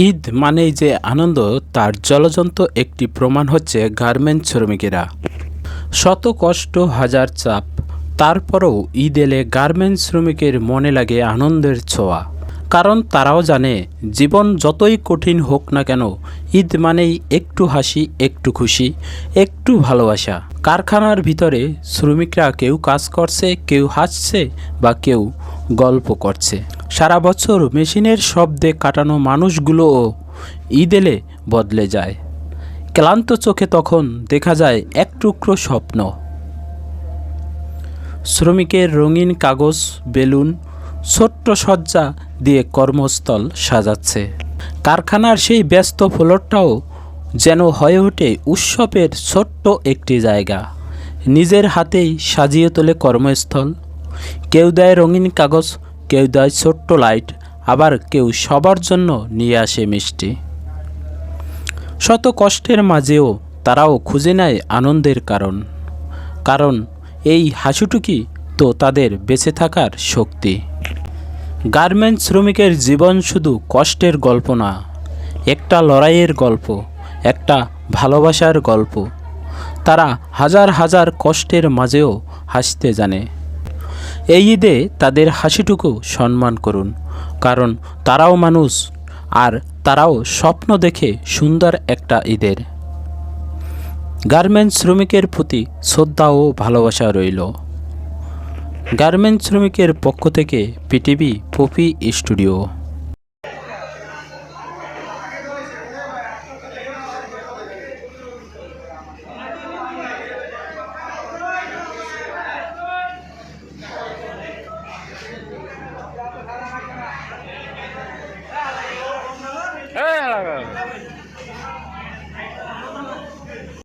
ঈদ মানেই যে আনন্দ তার জ্বলজ্বন্ত একটি প্রমাণ হচ্ছে গার্মেন্টস শ্রমিকেরা। শত কষ্ট হাজার চাপ, তারপরেও ঈদ এলে গার্মেন্টস শ্রমিকের মনে লাগে আনন্দের ছোঁয়া। কারণ তারাও জানে জীবন যতই কঠিন হোক না কেন, ঈদ মানেই একটু হাসি, একটু খুশি, একটু ভালোবাসা। কারখানার ভিতরে শ্রমিকরা কেউ কাজ করছে, কেউ হাসছে বা কেউ গল্প করছে। সারা বছর মেশিনের শব্দে কাটানো মানুষগুলোও ঈদ এলে বদলে যায়। ক্লান্ত চোখে তখন দেখা যায় এক টুকরো স্বপ্ন। শ্রমিকের রঙিন কাগজ, বেলুন, ছোট্ট সজ্জা দিয়ে কর্মস্থল সাজাচ্ছে। কারখানার সেই ব্যস্ত ফ্লোরটাও যেন হয়ে ওঠে উৎসবের ছোট্ট একটি জায়গা। নিজের হাতেই সাজিয়ে তোলে কর্মস্থল। কেউ দেয় রঙিন কাগজ, কেউ দেয় ছোট্ট লাইট, আবার কেউ সবার জন্য নিয়ে আসে মিষ্টি। শত কষ্টের মাঝেও তারাও খুঁজে নেয় আনন্দের কারণ। কারণ এই হাসিটুকুই তো তাদের বেঁচে থাকার শক্তি। গার্মেন্টস শ্রমিকের জীবন শুধু কষ্টের গল্প না, একটা লড়াইয়ের গল্প, একটা ভালোবাসার গল্প। তারা হাজার হাজার কষ্টের মাঝেও হাসতে জানে। এই ঈদে তাদের হাসিটুকু সম্মান করুন, কারণ তারাও মানুষ, আর তারাও স্বপ্ন দেখে সুন্দর একটা ঈদের। গার্মেন্টস শ্রমিকের প্রতি শ্রদ্ধা ও ভালোবাসা রইল। গার্মেন্টস শ্রমিকের পক্ষ থেকে পিটিভি পপি স্টুডিও। Hey,